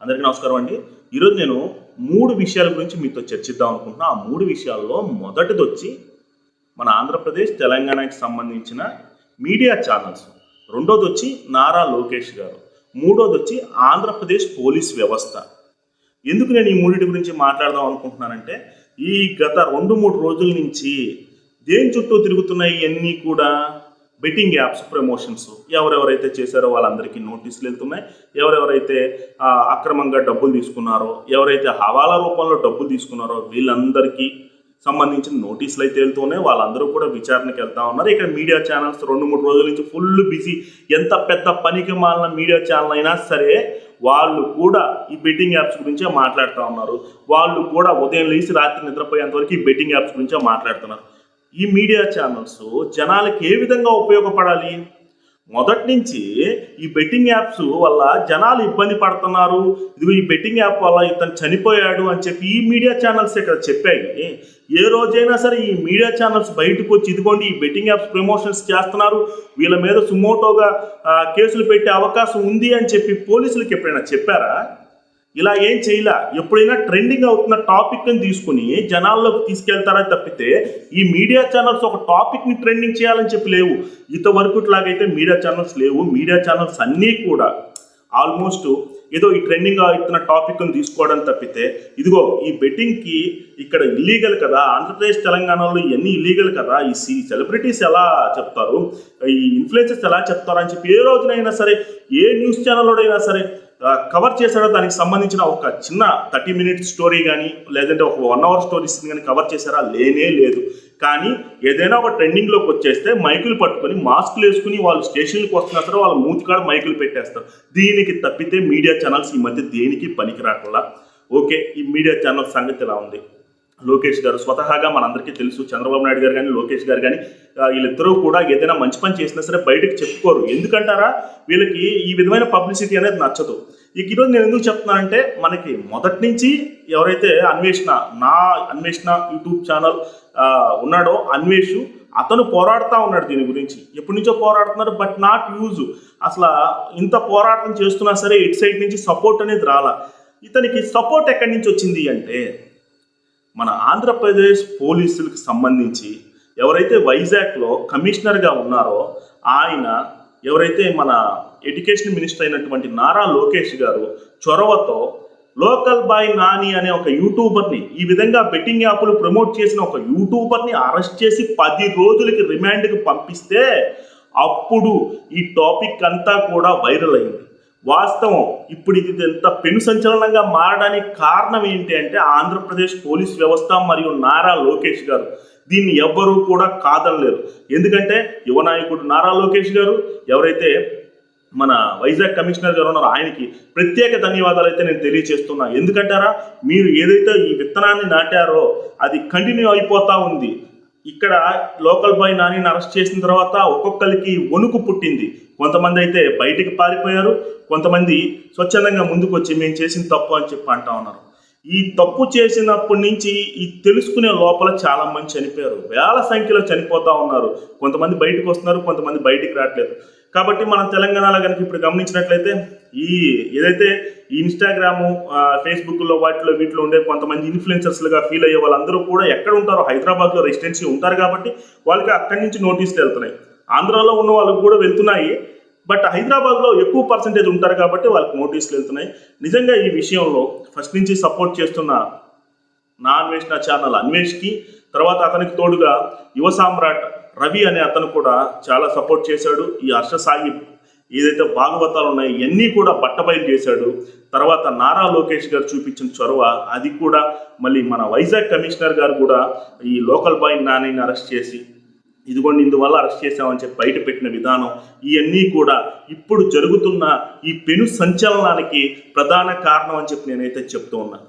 అందరికీ నమస్కారం అండి. ఈరోజు నేను 3 విషయాల గురించి మీతో చర్చిద్దాం అనుకుంటున్నా. ఆ 3 విషయాల్లో మొదటిదొచ్చి మన ఆంధ్రప్రదేశ్, తెలంగాణకి సంబంధించిన మీడియా ఛానల్స్. రెండోదొచ్చి నారా లోకేష్ గారు. మూడోదొచ్చి ఆంధ్రప్రదేశ్ పోలీస్ వ్యవస్థ. ఎందుకు నేను ఈ మూడిటి గురించి మాట్లాడదాం అనుకుంటున్నానంటే, ఈ గత 2-3 రోజుల నుంచి దేని చుట్టూ తిరుగుతున్నాయి ఇవన్నీ కూడా బెట్టింగ్ యాప్స్ ప్రమోషన్స్. ఎవరెవరైతే చేశారో వాళ్ళందరికీ నోటీసులు వెళ్తున్నాయి. ఎవరెవరైతే అక్రమంగా డబ్బులు తీసుకున్నారో, ఎవరైతే హవాలా రూపంలో డబ్బులు తీసుకున్నారో వీళ్ళందరికీ సంబంధించిన నోటీసులు అయితే వెళ్తూనే వాళ్ళందరూ కూడా విచారణకి వెళ్తా ఉన్నారు. ఇక్కడ మీడియా ఛానల్స్ 2-3 రోజుల నుంచి ఫుల్ బిజీ. ఎంత పెద్ద పనికి మాలిన మీడియా ఛానల్ అయినా సరే వాళ్ళు కూడా ఈ బెట్టింగ్ యాప్స్ గురించే మాట్లాడుతూ ఉన్నారు. వాళ్ళు కూడా ఉదయం లేచి రాత్రి నిద్రపోయేంత వరకు ఈ బెట్టింగ్ యాప్స్ గురించే మాట్లాడుతున్నారు. ఈ మీడియా ఛానల్స్ జనాలకి ఏ విధంగా ఉపయోగపడాలి? మొదటి నుంచి ఈ బెట్టింగ్ యాప్స్ వల్ల జనాలు ఇబ్బంది పడుతున్నారు, ఇదిగో ఈ బెట్టింగ్ యాప్ వల్ల ఇతను చనిపోయాడు అని చెప్పి ఈ మీడియా ఛానల్స్ ఇక్కడ చెప్పాయి. ఏ రోజైనా సరే ఈ మీడియా ఛానల్స్ బయటకు వచ్చి ఇదిగోండి ఈ బెట్టింగ్ యాప్స్ ప్రమోషన్స్ చేస్తున్నారు, వీళ్ళ మీద సుమోటోగా కేసులు పెట్టే అవకాశం ఉంది అని చెప్పి పోలీసులకు ఎప్పుడైనా చెప్పారా? ఇలా ఏం చేయలే. ఎప్పుడైనా ట్రెండింగ్ అవుతున్న టాపిక్ని తీసుకుని జనాల్లోకి తీసుకెళ్తారా తప్పితే ఈ మీడియా ఛానల్స్ ఒక టాపిక్ని ట్రెండింగ్ చేయాలని చెప్పి లేవు. ఇంతవరకు ఇట్లాగైతే మీడియా ఛానల్స్ లేవు. మీడియా ఛానల్స్ అన్నీ కూడా ఆల్మోస్ట్ ఏదో ఈ ట్రెండింగ్ అవుతున్న టాపిక్ని తీసుకోవడం తప్పితే ఇదిగో ఈ బెట్టింగ్కి ఇక్కడ ఇల్లీగల్ కదా, ఆంధ్రప్రదేశ్ తెలంగాణలో ఇవన్నీ ఇల్లీగల్ కదా, ఈ సెలబ్రిటీస్ ఎలా చెప్తారు, ఈ ఇన్ఫ్లుయెన్సర్స్ ఎలా చెప్తారు అని చెప్పి ఏ రోజునైనా సరే ఏ న్యూస్ ఛానల్లోనైనా సరే కవర్ చేశాడో దానికి సంబంధించిన ఒక చిన్న 30 మినిట్స్ స్టోరీ కానీ లేదంటే ఒక 1 అవర్ స్టోరీస్ కానీ కవర్ చేశారా? లేనే లేదు. కానీ ఏదైనా ఒక ట్రెండింగ్లోకి వచ్చేస్తే మైకులు పట్టుకొని మాస్కులు వేసుకుని వాళ్ళు స్టేషన్లకు వస్తున్నా సరే వాళ్ళ మూతికాడ మైకులు పెట్టేస్తారు. దీనికి తప్పితే మీడియా ఛానల్స్ ఈ మధ్య దేనికి పనికి రాకుండా. ఓకే, ఈ మీడియా ఛానల్ సంగతి ఎలా ఉంది? లోకేష్ గారు స్వతహాగా మనందరికీ తెలుసు, చంద్రబాబు నాయుడు గారు కానీ లోకేష్ గారు కానీ వీళ్ళిద్దరూ కూడా ఏదైనా మంచి పని చేసినా సరే బయటకు చెప్పుకోరు. ఎందుకంటారా? వీళ్ళకి ఈ విధమైన పబ్లిసిటీ అనేది నచ్చదు. ఈరోజు నేను ఎందుకు చెప్తున్నానంటే, మనకి మొదటి నుంచి ఎవరైతే అన్వేషణ యూట్యూబ్ ఛానల్ ఉన్నాడో అన్వేష్, అతను పోరాడుతూ ఉన్నాడు దీని గురించి. ఎప్పటి నుంచో పోరాడుతున్నారు, బట్ నాట్ యూజ్. అసలు ఇంత పోరాటం చేస్తున్నా సరే ఇటు సైడ్ నుంచి సపోర్ట్ అనేది రాలా. ఇతనికి సపోర్ట్ ఎక్కడి నుంచి వచ్చింది అంటే, మన ఆంధ్రప్రదేశ్ పోలీసులకు సంబంధించి ఎవరైతే వైజాగ్లో కమిషనర్గా ఉన్నారో ఆయన, ఎవరైతే మన ఎడ్యుకేషన్ మినిస్టర్ అయినటువంటి నారా లోకేష్ గారు చొరవతో లోకల్ బాయ్ నాని అనే ఒక యూట్యూబర్ని, ఈ విధంగా బెట్టింగ్ యాప్లు ప్రమోట్ చేసిన ఒక యూట్యూబర్ని అరెస్ట్ చేసి 10 రోజులకి రిమాండ్కి పంపిస్తే అప్పుడు ఈ టాపిక్ అంతా కూడా వైరల్ అయింది. వాస్తవం ఇప్పుడు ఇది ఎంత పెను సంచలనంగా మారడానికి కారణం ఏంటి అంటే ఆంధ్రప్రదేశ్ పోలీస్ వ్యవస్థ మరియు నారా లోకేష్ గారు. దీన్ని ఎవ్వరూ కూడా కాదనలేరు. ఎందుకంటే యువ నాయకుడు నారా లోకేష్ గారు, ఎవరైతే మన వైజాగ్ కమిషనర్ గారు ఉన్నారో ఆయనకి ప్రత్యేక ధన్యవాదాలు అయితే నేను తెలియజేస్తున్నా. ఎందుకంటారా, మీరు ఏదైతే ఈ విత్తనాన్ని నాటారో అది కంటిన్యూ అయిపోతూ ఉంది. ఇక్కడ లోకల్ బాయ్ నానిని అరెస్ట్ చేసిన తర్వాత ఒక్కొక్కరికి వణుకు పుట్టింది. కొంతమంది అయితే బయటికి పారిపోయారు, కొంతమంది స్వచ్ఛందంగా ముందుకు వచ్చి మేము చేసిన తప్పు అని చెప్పి అంటా ఉన్నారు. ఈ తప్పు చేసినప్పటి నుంచి ఈ తెలుసుకునే లోపల చాలా మంది చనిపోయారు. వేల సంఖ్యలో చనిపోతూ ఉన్నారు. కొంతమంది బయటకు వస్తున్నారు, కొంతమంది బయటికి రావట్లేదు. కాబట్టి మనం తెలంగాణలో కనుక ఇప్పుడు గమనించినట్లయితే ఏదైతే ఈ ఇన్స్టాగ్రాము, ఫేస్బుక్లో వీటిలో ఉండే కొంతమంది ఇన్ఫ్లుయెన్సర్స్లుగా ఫీల్ అయ్యే వాళ్ళందరూ కూడా ఎక్కడ ఉంటారో హైదరాబాద్లో రెసిడెన్సీ ఉంటారు కాబట్టి వాళ్ళకి అక్కడి నుంచి నోటీసులు వెళ్తున్నాయి. ఆంధ్రాలో ఉన్న వాళ్ళకు కూడా వెళ్తున్నాయి, బట్ హైదరాబాద్లో ఎక్కువ పర్సంటేజ్ ఉంటారు కాబట్టి వాళ్ళకి నోటీసులు వెళ్తున్నాయి. నిజంగా ఈ విషయంలో ఫస్ట్ నుంచి సపోర్ట్ చేస్తున్న నా అన్వేషణ ఛానల్ అన్వేష్కి, తర్వాత అతనికి తోడుగా యువ సామ్రాట్ రవి అనే అతను కూడా చాలా సపోర్ట్ చేశాడు. ఈ హర్ష సాయి ఏదైతే భాగవతాలు ఉన్నాయో ఇవన్నీ కూడా బట్టబయలు చేశాడు. తర్వాత నారా లోకేష్ గారు చూపించిన చొరవ, అది కూడా మళ్ళీ మన వైజాగ్ కమిషనర్ గారు కూడా ఈ లోకల్ బాయ్ నానిని అరెస్ట్ చేసి ఇదిగోండి ఇందువల్ల అరెస్ట్ చేశామని చెప్పి బయట పెట్టిన విధానం, ఇవన్నీ కూడా ఇప్పుడు జరుగుతున్న ఈ పెను సంచలనానికి ప్రధాన కారణం అని చెప్పి నేనైతే చెప్తూ ఉన్నాను.